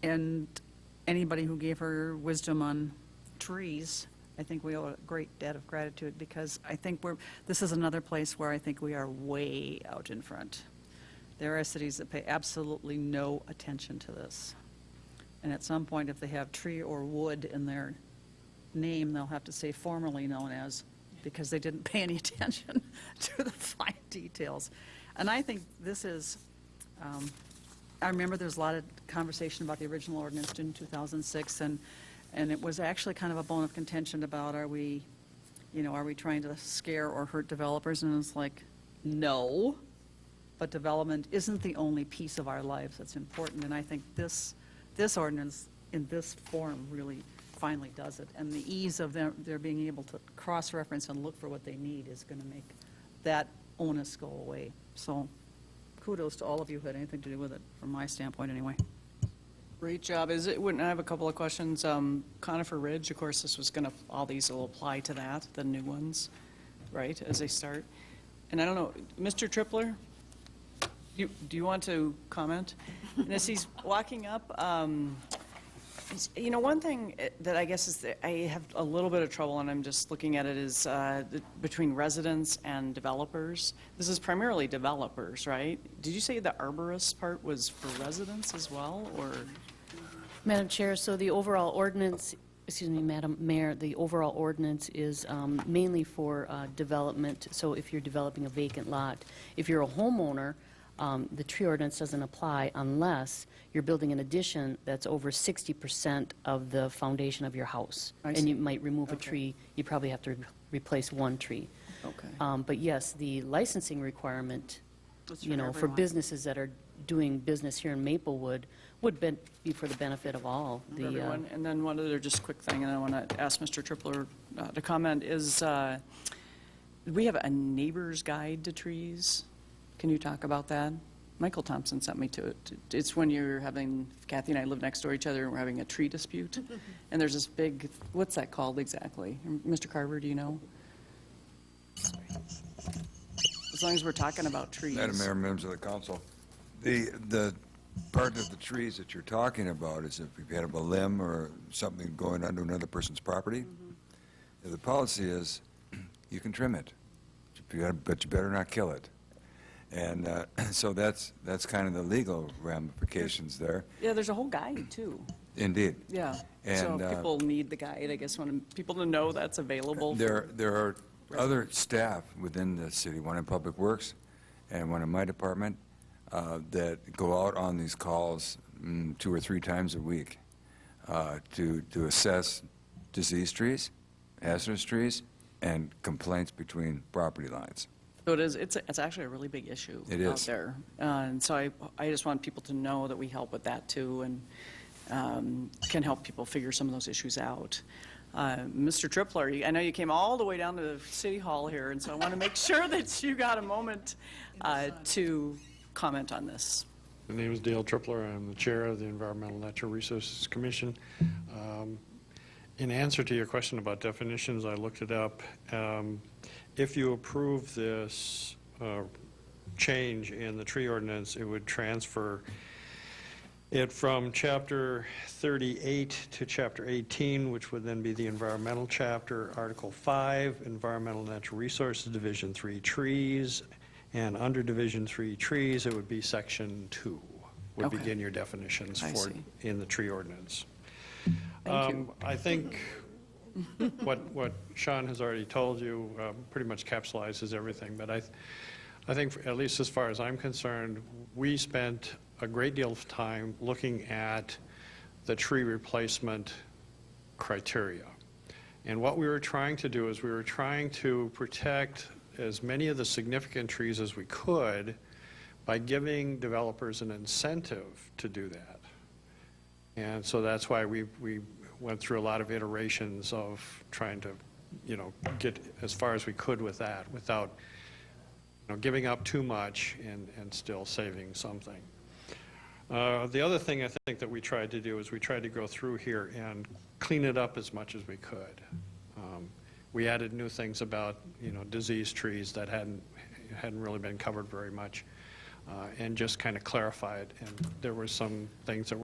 And anybody who gave her wisdom on trees, I think we owe a great debt of gratitude, because I think this is another place where I think we are way out in front. There are cities that pay absolutely no attention to this. And at some point, if they have tree or wood in their name, they'll have to say formerly known as, because they didn't pay any attention to the fine details. And I think this is, I remember there's a lot of conversation about the original ordinance in 2006, and it was actually kind of a bone of contention about, are we trying to scare or hurt developers? And it's like, no, but development isn't the only piece of our lives that's important. And I think this ordinance in this form really finally does it. And the ease of their being able to cross-reference and look for what they need is going to make that onus go away. So kudos to all of you who had anything to do with it, from my standpoint anyway. Great job. I have a couple of questions. Conifer Ridge, of course, all these will apply to that, the new ones, right, as they start. And I don't know, Mr. Tripler, do you want to comment? And as he's walking up, one thing that I guess is that I have a little bit of trouble, and I'm just looking at it, is between residents and developers. This is primarily developers, right? Did you say the arborist part was for residents as well, or? Madam Chair, so the overall ordinance, excuse me, Madam Mayor, the overall ordinance is mainly for development. So if you're developing a vacant lot, if you're a homeowner, the tree ordinance doesn't apply unless you're building an addition that's over 60% of the foundation of your house. And you might remove a tree. You probably have to replace one tree. Okay. But yes, the licensing requirement, for everyone. businesses that are doing business here in Maplewood would be for the benefit of all. Everyone. And then one other just quick thing, and I want to ask Mr. Tripler to comment, is we have a neighbor's guide to trees. Can you talk about that? Michael Thompson sent me to it. It's when you're having, Kathy and I live next door to each other, and we're having a tree dispute. And there's this big, what's that called exactly? Mr. Carver, do you know? As long as we're talking about trees. Madam Mayor, members of the council, the part of the trees that you're talking about is if you have a limb or something going onto another person's property, the policy is you can trim it, but you better not kill it. And so that's kind of the legal ramifications there. Yeah, there's a whole guide, too. Indeed. Yeah. And, so people need the guide. I guess want people to know that's available. There are other staff within the city, one in Public Works and one in my department, that go out on these calls 2 or 3 times a week to assess diseased trees, hazardous trees, and complaints between property lines. So it is. It's actually a really big issue out there, and so I just want people to know that we help with that too, and can help people figure some of those issues out. Mr. Tripler, I know you came all the way down to the City Hall here, and so I want to make sure that you got a moment to comment on this. My name is Dale Tripler. I'm the chair of the Environmental Natural Resources Commission. In answer to your question about definitions, I looked it up. If you approve this change in the tree ordinance, it would transfer it from Chapter 38 to Chapter 18, which would then be the environmental chapter, Article 5, Environmental Natural Resources, Division 3, Trees, and under Division 3, Trees, it would be Section 2, would begin your definitions for in the tree ordinance. Thank you. I think what Sean has already told you pretty much capsulizes everything, but I think, at least as far as I'm concerned, we spent a great deal of time looking at the tree replacement criteria. And what we were trying to do is we were trying to protect as many of the significant trees as we could by giving developers an incentive to do that. And so that's why we went through a lot of iterations of trying to, get as far as we could with that without, giving up too much and still saving something. The other thing I think that we tried to do is we tried to go through here and clean it up as much as we could. We added new things about, diseased trees that hadn't really been covered very much, and just kind of clarified. And there were some things that